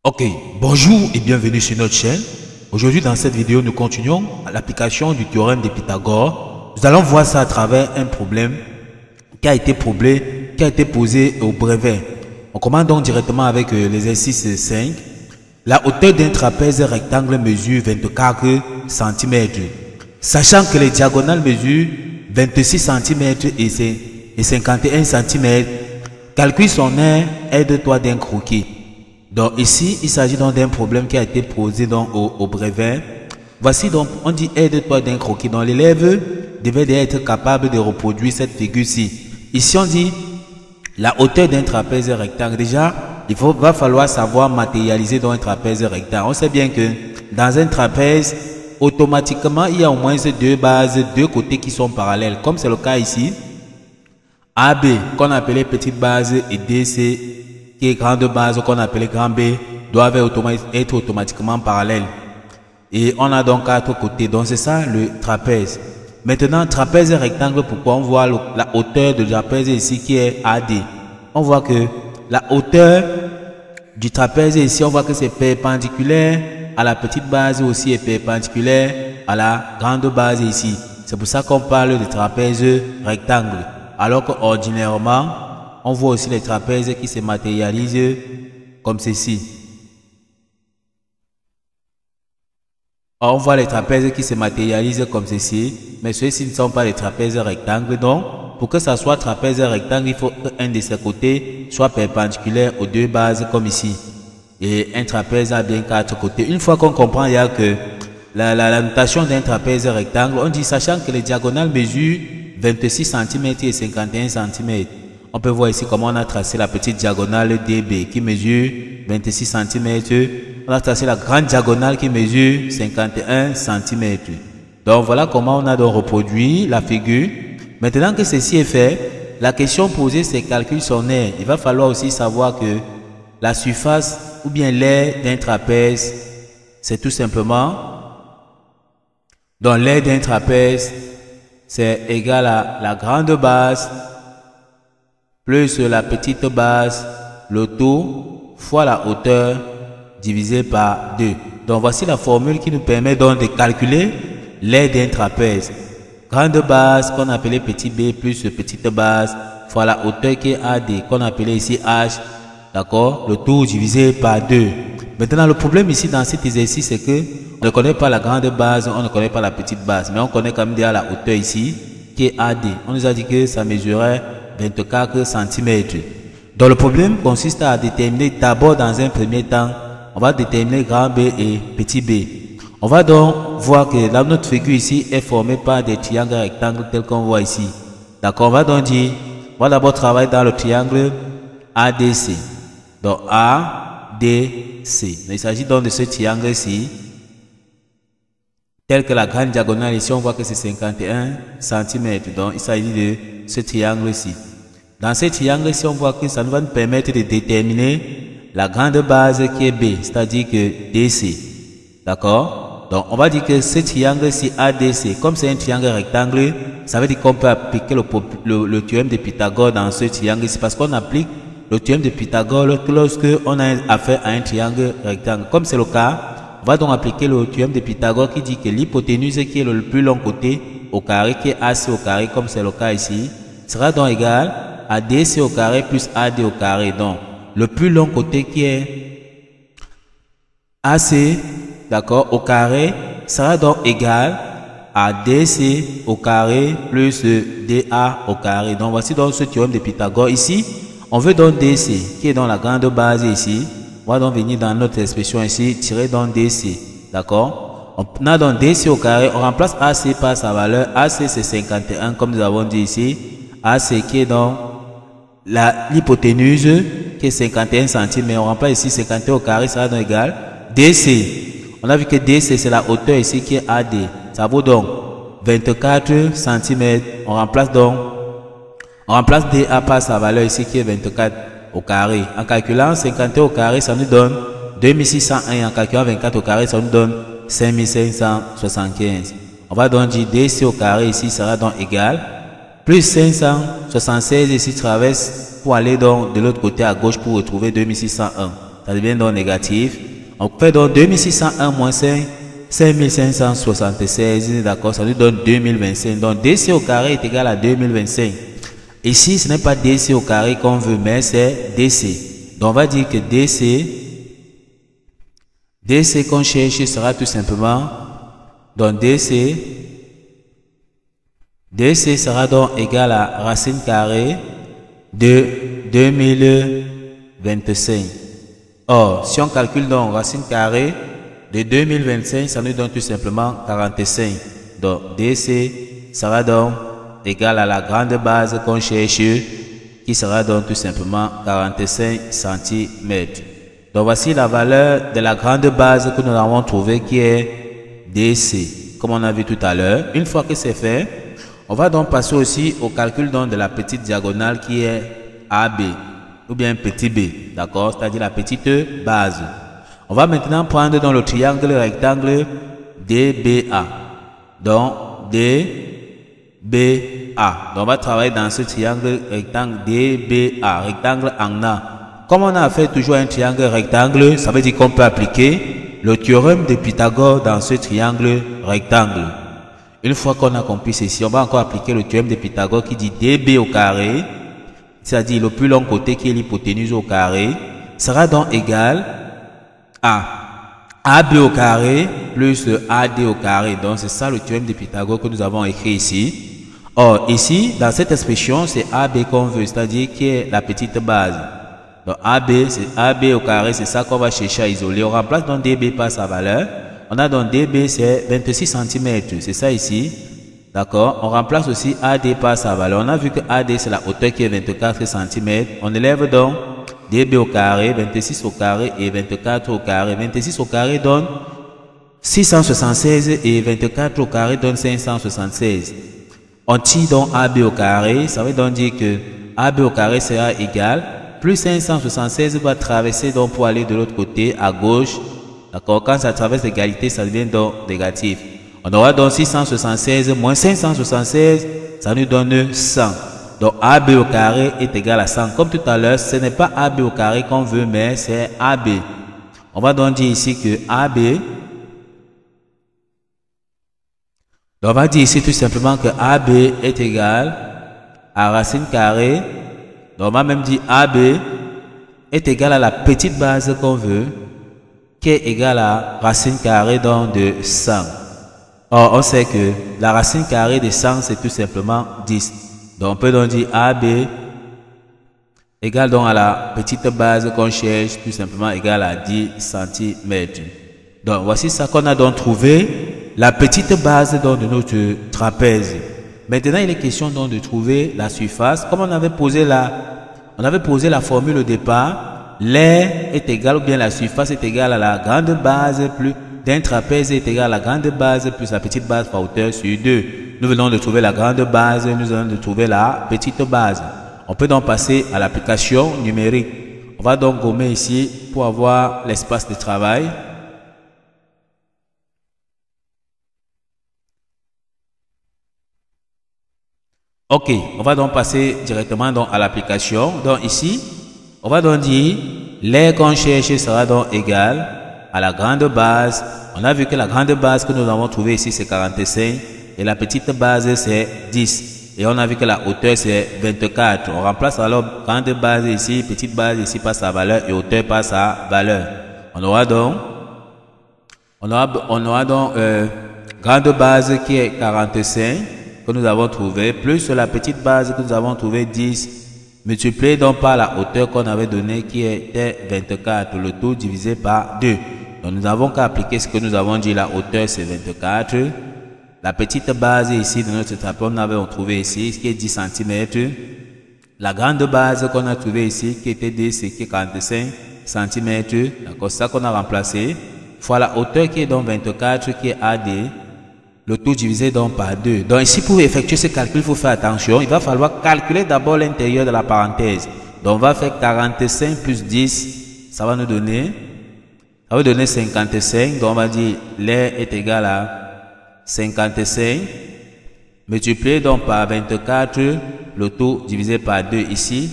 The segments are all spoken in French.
Ok, bonjour et bienvenue sur notre chaîne. Aujourd'hui dans cette vidéo, nous continuons l'application du théorème de Pythagore. Nous allons voir ça à travers un problème qui a été posé au brevet. On commence donc directement avec l'exercice 5. La hauteur d'un trapèze rectangle mesure 24 cm. Sachant que les diagonales mesurent 26 cm et 51 cm, calcule son aire, aide-toi d'un croquis. Donc ici, il s'agit donc d'un problème qui a été posé donc au brevet. Voici donc, on dit aide-toi d'un croquis. Donc l'élève devait être capable de reproduire cette figure-ci. Ici, on dit la hauteur d'un trapèze rectangle. Déjà, va falloir savoir matérialiser dans un trapèze rectangle. On sait bien que dans un trapèze, automatiquement, il y a au moins deux bases, deux côtés qui sont parallèles. Comme c'est le cas ici, AB, qu'on appelait petite base, et DC, qui est grande base, qu'on appelait grand B, doivent être automatiquement parallèles. Et on a donc quatre côtés. Donc c'est ça le trapèze. Maintenant, trapèze rectangle, pourquoi on voit la hauteur de trapèze ici qui est AD. On voit que la hauteur du trapèze ici, on voit que c'est perpendiculaire à la petite base aussi est perpendiculaire à la grande base ici. C'est pour ça qu'on parle de trapèze rectangle. Alors qu'ordinairement, on voit aussi les trapèzes qui se matérialisent comme ceci. On voit les trapèzes qui se matérialisent comme ceci, mais ceux-ci ne sont pas des trapèzes rectangles. Donc, pour que ça soit trapèze rectangle, il faut qu'un de ses côtés soit perpendiculaire aux deux bases comme ici. Et un trapèze a bien quatre côtés. Une fois qu'on comprend, il y a que la notation d'un trapèze rectangle, on dit sachant que les diagonales mesurent 26 cm et 51 cm. On peut voir ici comment on a tracé la petite diagonale DB qui mesure 26 cm. On a tracé la grande diagonale qui mesure 51 cm. Donc voilà comment on a donc reproduit la figure. Maintenant que ceci est fait, la question posée c'est calcul son aire. Il va falloir aussi savoir que la surface ou bien l'aire d'un trapèze, c'est tout simplement, donc l'aire d'un trapèze, c'est égal à la grande base plus la petite base, le tout fois la hauteur divisé par 2. Donc voici la formule qui nous permet donc de calculer l'aire d'un trapèze. Grande base qu'on appelait petit b plus petite base fois la hauteur qui est AD qu'on appelait ici H. D'accord? Le tout divisé par 2. Maintenant le problème ici dans cet exercice c'est que on ne connaît pas la grande base, on ne connaît pas la petite base. Mais on connaît quand même déjà la hauteur ici qui est AD. On nous a dit que ça mesurait 24 cm. Donc le problème consiste à déterminer d'abord dans un premier temps, on va déterminer grand B et petit b. On va donc voir que notre figure ici est formée par des triangles rectangles tels qu'on voit ici. D'accord, on va donc dire, on va d'abord travailler dans le triangle ADC. Donc ADC. Il s'agit donc de ce triangle-ci. Tel que la grande diagonale ici, on voit que c'est 51 cm. Donc il s'agit de ce triangle-ci. Dans ce triangle-ci, on voit que ça nous va nous permettre de déterminer la grande base qui est B, c'est-à-dire que DC. D'accord? Donc, on va dire que ce triangle-ci ADC, comme c'est un triangle rectangle, ça veut dire qu'on peut appliquer le théorème de Pythagore dans ce triangle-ci, parce qu'on applique le théorème de Pythagore lorsque on a affaire à un triangle rectangle. Comme c'est le cas, on va donc appliquer le théorème de Pythagore qui dit que l'hypoténuse qui est le plus long côté au carré, qui est AC au carré, comme c'est le cas ici, sera donc égal à DC au carré plus AD au carré. Donc, le plus long côté qui est AC, d'accord, au carré, sera donc égal à DC au carré plus DA au carré. Donc, voici donc ce théorème de Pythagore. Ici, on veut donc DC, qui est dans la grande base ici. On va donc venir dans notre expression ici, tirer donc DC, d'accord. On a donc DC au carré, on remplace AC par sa valeur. AC, c'est 51, comme nous avons dit ici. AC qui est donc l'hypoténuse qui est 51 cm, mais on remplace ici 51 au carré, ça va donc égal DC. On a vu que DC c'est la hauteur ici qui est AD. Ça vaut donc 24 cm. On remplace DA par sa valeur ici qui est 24 au carré. En calculant 51 au carré, ça nous donne 2601. En calculant 24 au carré, ça nous donne 5575. On va donc dire DC au carré ici sera donc égal plus 576 ici traverse pour aller donc de l'autre côté à gauche pour retrouver 2601. ça devient donc négatif. On fait donc 2601 moins 5, 5576, d'accord, ça nous donne 2025. Donc DC au carré est égal à 2025. Ici, ce n'est pas DC au carré qu'on veut, mais c'est DC. Donc on va dire que DC qu'on cherche sera tout simplement, donc DC sera donc égal à racine carrée de 2025. Or, si on calcule donc racine carrée de 2025, ça nous donne tout simplement 45. Donc, DC sera donc égal à la grande base qu'on cherche, qui sera donc tout simplement 45 cm. Donc, voici la valeur de la grande base que nous avons trouvée qui est DC, comme on a vu tout à l'heure. Une fois que c'est fait, on va donc passer aussi au calcul donc de la petite diagonale qui est AB, ou bien petit b, d'accord, c'est-à-dire la petite base. On va maintenant prendre dans le triangle rectangle DBA. Donc, DBA. Donc, on va travailler dans ce triangle rectangle DBA, rectangle en A. Comme on a fait toujours un triangle rectangle, ça veut dire qu'on peut appliquer le théorème de Pythagore dans ce triangle rectangle. Une fois qu'on a compris ceci, on va encore appliquer le théorème de Pythagore qui dit DB au carré, c'est-à-dire le plus long côté qui est l'hypoténuse au carré, sera donc égal à AB au carré plus AD au carré. Donc c'est ça le théorème de Pythagore que nous avons écrit ici. Or ici, dans cette expression, c'est AB qu'on veut, c'est-à-dire qui est la petite base. Donc AB, c'est AB au carré, c'est ça qu'on va chercher à isoler. On remplace donc DB par sa valeur. On a donc DB, c'est 26 cm, c'est ça ici. D'accord. On remplace aussi AD par sa valeur. On a vu que AD, c'est la hauteur qui est 24 cm. On élève donc DB au carré, 26 au carré et 24 au carré. 26 au carré donne 676 et 24 au carré donne 576. On tire donc AB au carré, ça veut donc dire que AB au carré sera égal, plus 576 va traverser donc pour aller de l'autre côté à gauche. D'accord, quand ça traverse l'égalité, ça devient donc négatif. On aura donc 676 moins 576, ça nous donne 100. Donc AB au carré est égal à 100. Comme tout à l'heure, ce n'est pas AB au carré qu'on veut, mais c'est AB. On va donc dire ici que AB, donc on va dire ici tout simplement que AB est égal à racine carrée. Donc on va même dire AB est égal à la petite base qu'on veut, qui est égale à racine carrée donc de 100. Or, on sait que la racine carrée de 100, c'est tout simplement 10. Donc, on peut donc dire AB égale donc à la petite base qu'on cherche, tout simplement égale à 10 cm. Donc, voici ça qu'on a donc trouvé, la petite base donc de notre trapèze. Maintenant, il est question donc de trouver la surface. Comme on avait posé la formule au départ, l'air est égal ou bien la surface est égale à la grande base plus d'un trapèze est égal à la grande base plus la petite base par hauteur sur 2. Nous venons de trouver la grande base, nous allons de trouver la petite base. On peut donc passer à l'application numérique. On va donc gommer ici pour avoir l'espace de travail. Ok, on va donc passer directement donc à l'application. Donc ici, on va donc dire l'air qu'on cherche sera donc égal à la grande base. On a vu que la grande base que nous avons trouvée ici c'est 45 et la petite base c'est 10. Et on a vu que la hauteur c'est 24. On remplace alors grande base ici, petite base ici par sa valeur et hauteur par sa valeur. On aura donc grande base qui est 45 que nous avons trouvé plus la petite base que nous avons trouvé 10 multiplié donc par la hauteur qu'on avait donnée qui était 24, le tout divisé par 2. Donc nous avons qu'à appliquer ce que nous avons dit, la hauteur c'est 24. La petite base ici de notre trapèze, on avait trouvé ici, qui est 10 cm. La grande base qu'on a trouvée ici, qui était 10, qui est 45 cm. D'accord, c'est ça qu'on a remplacé. Fois la hauteur qui est donc 24, qui est AD. Le tout divisé donc par 2. Donc ici, pour effectuer ce calcul, il faut faire attention. Il va falloir calculer d'abord l'intérieur de la parenthèse. Donc on va faire 45 plus 10. Ça va nous donner 55. Donc on va dire l'air est égal à 55 multiplié donc par 24, le tout divisé par 2 ici.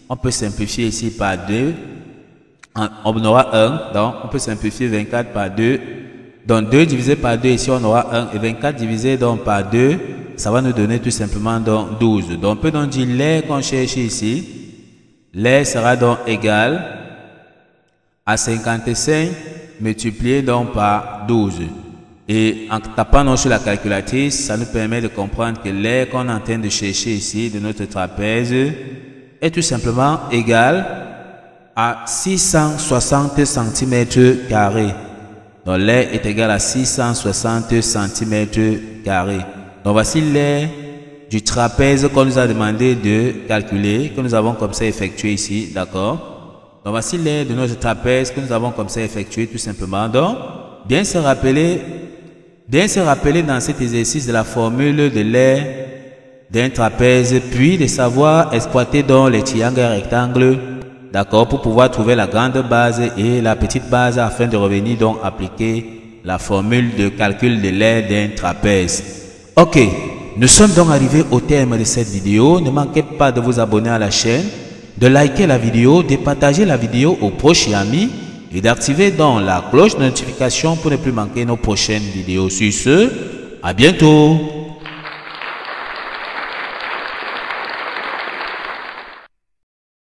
On peut simplifier ici par 2. on aura 1, donc on peut simplifier 24 par 2. Donc 2 divisé par 2, ici on aura 1, et 24 divisé donc par 2, ça va nous donner tout simplement donc 12. Donc on peut donc dire l'air qu'on cherche ici, l'air sera donc égal à 55 multiplié donc par 12. Et en tapant donc sur la calculatrice, ça nous permet de comprendre que l'air qu'on est en train de chercher ici de notre trapèze est tout simplement égal à 660 cm². Donc l'air est égal à 660 cm². Donc voici l'air du trapèze qu'on nous a demandé de calculer, que nous avons comme ça effectué ici, d'accord? Donc voici l'air de notre trapèze que nous avons comme ça effectué tout simplement. Donc, bien se rappeler dans cet exercice de la formule de l'air d'un trapèze, puis de savoir exploiter donc les triangles et rectangles, d'accord, pour pouvoir trouver la grande base et la petite base afin de revenir donc appliquer la formule de calcul de l'air d'un trapèze. Ok, nous sommes donc arrivés au terme de cette vidéo. Ne manquez pas de vous abonner à la chaîne, de liker la vidéo, de partager la vidéo aux proches et amis et d'activer donc la cloche de notification pour ne plus manquer nos prochaines vidéos. Sur ce, à bientôt.